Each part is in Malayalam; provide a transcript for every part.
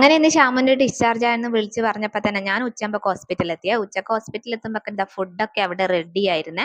അങ്ങനെ ഇന്ന് ഷാമുന്റെ ഡിസ്ചാർജ് ആയെന്ന് വിളിച്ച് പറഞ്ഞപ്പോൾ തന്നെ ഞാൻ ഉച്ചയാകുമ്പോൾ ഹോസ്പിറ്റലിൽ എത്തിയ ഉച്ചക്ക് ഹോസ്പിറ്റലിൽ എത്തുമ്പോൾ എന്താ ഫുഡൊക്കെ അവിടെ റെഡി ആയിരുന്നേ.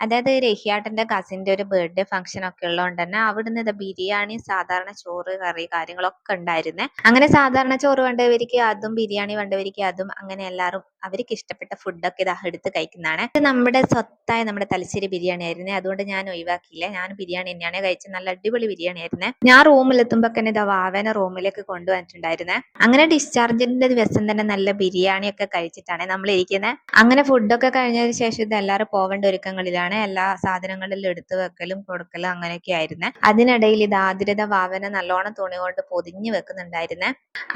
അതായത് രഹിയാട്ടന്റെ കസിന്റെ ഒരു ബർത്ത്ഡേ ഫംഗ്ഷൻ ഒക്കെ ഉള്ളതുകൊണ്ട് തന്നെ അവിടുന്ന് ഇത് ബിരിയാണി, സാധാരണ ചോറ്, കറി കാര്യങ്ങളൊക്കെ ഉണ്ടായിരുന്നേ. അങ്ങനെ സാധാരണ ചോറ് വേണ്ടവർക്ക് അതും, ബിരിയാണി വേണ്ടവർക്ക് അതും, അങ്ങനെ എല്ലാവരും അവർക്ക് ഇഷ്ടപ്പെട്ട ഫുഡൊക്കെ ഇതാ എടുത്ത് കഴിക്കുന്നതാണ്. ഇത് നമ്മുടെ സ്വത്തായ നമ്മുടെ തലശ്ശേരി ബിരിയാണി ആയിരുന്നേ. അതുകൊണ്ട് ഞാൻ ഒഴിവാക്കിയില്ല. ഞാൻ ബിരിയാണി തന്നെയാണ് കഴിച്ചത്. നല്ല അടിപൊളി ബിരിയാണി ആയിരുന്നേ. ഞാൻ റൂമിലെത്തുമ്പോൾ തന്നെ ഇതാ വാവനെ റൂമിലേക്ക് കൊണ്ടുവന്നിട്ടുണ്ടായിരുന്നേ. അങ്ങനെ ഡിസ്ചാർജിന്റെ ദിവസം തന്നെ നല്ല ബിരിയാണി ഒക്കെ കഴിച്ചിട്ടാണ് നമ്മൾ ഇരിക്കുന്നത്. അങ്ങനെ ഫുഡൊക്കെ കഴിഞ്ഞതിന് ശേഷം ഇത് എല്ലാവരും പോവേണ്ട ഒരുക്കങ്ങളിലാണ്. എല്ലാ സാധനങ്ങളിലും എടുത്തു വെക്കലും കൊടുക്കലും അങ്ങനെയൊക്കെ ആയിരുന്നേ. അതിനിടയിൽ ഇത് ആതിരത വാവനെ നല്ലോണം തുണി കൊണ്ട് പൊതിഞ്ഞു വെക്കുന്നുണ്ടായിരുന്നേ.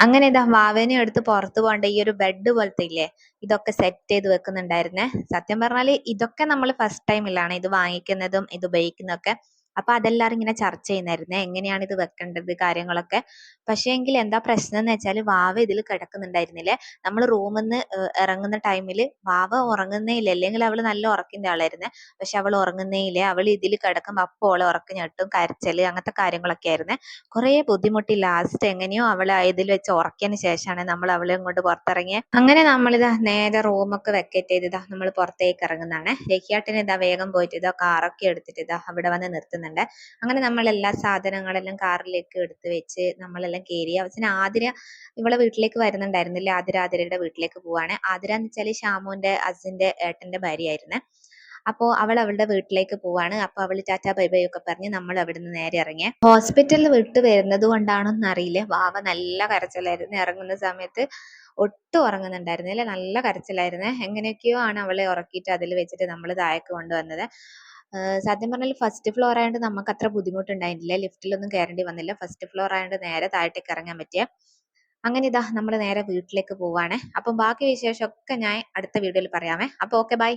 അങ്ങനെ ഇതാ വാവനെ എടുത്ത് പുറത്തു പോകേണ്ട ഈ ഒരു ബെഡ് പോലത്തെ ഇല്ലേ, ഇതൊക്കെ സെറ്റ് ചെയ്ത് വെക്കുന്നുണ്ടായിരുന്നേ. സത്യം പറഞ്ഞാല് ഇതൊക്കെ നമ്മൾ ഫസ്റ്റ് ടൈമിലാണ് ഇത് വാങ്ങിക്കുന്നതും ഇത് ഉപയോഗിക്കുന്നതൊക്കെ. അപ്പൊ അതെല്ലാരും ഇങ്ങനെ ചർച്ച ചെയ്യുന്നായിരുന്നേ, എങ്ങനെയാണ് ഇത് വെക്കേണ്ടത് കാര്യങ്ങളൊക്കെ. പക്ഷേ എങ്കിൽ എന്താ പ്രശ്നം എന്ന് വെച്ചാൽ വാവ ഇതിൽ കിടക്കുന്നുണ്ടായിരുന്നില്ലേ. നമ്മൾ റൂമിൽ നിന്ന് ഇറങ്ങുന്ന ടൈമിൽ വാവ ഉറങ്ങുന്നേ ഇല്ല. അല്ലെങ്കിൽ അവള് നല്ല ഉറക്കിന്റെ ആളായിരുന്നേ. പക്ഷെ അവൾ ഉറങ്ങുന്നേ ഇല്ല. അവൾ ഇതിൽ കിടക്കുമ്പോൾ അപ്പോൾ അവളെ ഉറക്കം ഞെട്ടും, കരച്ചില്, അങ്ങനത്തെ കാര്യങ്ങളൊക്കെ ആയിരുന്നേ. കുറെ ബുദ്ധിമുട്ടി ലാസ്റ്റ് എങ്ങനെയോ അവളെ ഇതിൽ വെച്ച് ഉറക്കിയതിന് ശേഷമാണ് നമ്മൾ അവളെ കൊണ്ട് പുറത്തിറങ്ങിയത്. അങ്ങനെ നമ്മളിതാ നേരെ റൂമൊക്കെ വെക്കേറ്റ് ചെയ്ത് ഇതാ നമ്മൾ പുറത്തേക്ക് ഇറങ്ങുന്നതാണ്. രഹിയാട്ടിന് ഇതാ വേഗം പോയിട്ട് ഇതാ കാറൊക്കെ എടുത്തിട്ട് ഇതാ അവിടെ വന്ന് നിർത്തുന്നുണ്ട്. അങ്ങനെ നമ്മൾ എല്ലാ സാധനങ്ങളെല്ലാം കാറിലേക്ക് എടുത്ത് വെച്ച് നമ്മളെല്ലാം കയറി. അവസാനം ആതിര ഇവളെ വീട്ടിലേക്ക് വരുന്നുണ്ടായിരുന്നില്ല. ആതിരയുടെ വീട്ടിലേക്ക് പോവാണ്. ആതിര എന്ന് വെച്ചാൽ ഷാമുന്റെ അസിന്റെ ഏട്ടന്റെ ഭാര്യയായിരുന്നേ. അപ്പോൾ അവൾ അവളുടെ വീട്ടിലേക്ക് പോവാണ്. അപ്പൊ അവൾ ടാറ്റാ ബൈ ബൈ ഒക്കെ പറഞ്ഞ് നമ്മൾ അവിടെ നിന്ന് നേരെ ഇറങ്ങിയ. ഹോസ്പിറ്റലിൽ വിട്ട് വരുന്നത് കൊണ്ടാണോന്ന് അറിയില്ല, വാവ നല്ല കരച്ചിലായിരുന്നു. ഇറങ്ങുന്ന സമയത്ത് ഒട്ടും ഉറങ്ങുന്നുണ്ടായിരുന്നില്ല, നല്ല കരച്ചിലായിരുന്നേ. എങ്ങനെയൊക്കെയോ ആണ് അവളെ ഉറക്കിയിട്ട് അതിൽ വെച്ചിട്ട് നമ്മൾ താഴേക്ക് കൊണ്ടുവന്നത്. സത്യം പറഞ്ഞാൽ ഫസ്റ്റ് ഫ്ലോർ ആയതുകൊണ്ട് നമുക്ക് അത്ര ബുദ്ധിമുട്ടുണ്ടായിരുന്നില്ല. ലിഫ്റ്റിലൊന്നും കയറേണ്ടി വന്നില്ല. ഫസ്റ്റ് ഫ്ലോർ ആയതുകൊണ്ട് നേരെ താഴത്തേക്ക് ഇറങ്ങാൻ പറ്റിയ. അങ്ങനെ ഇതാ നമ്മൾ നേരെ വീട്ടിലേക്ക് പോവാണ്. അപ്പം ബാക്കി വിശേഷമൊക്കെ ഞാൻ അടുത്ത വീഡിയോയിൽ പറയാമേ. അപ്പോൾ ഓക്കെ, ബൈ.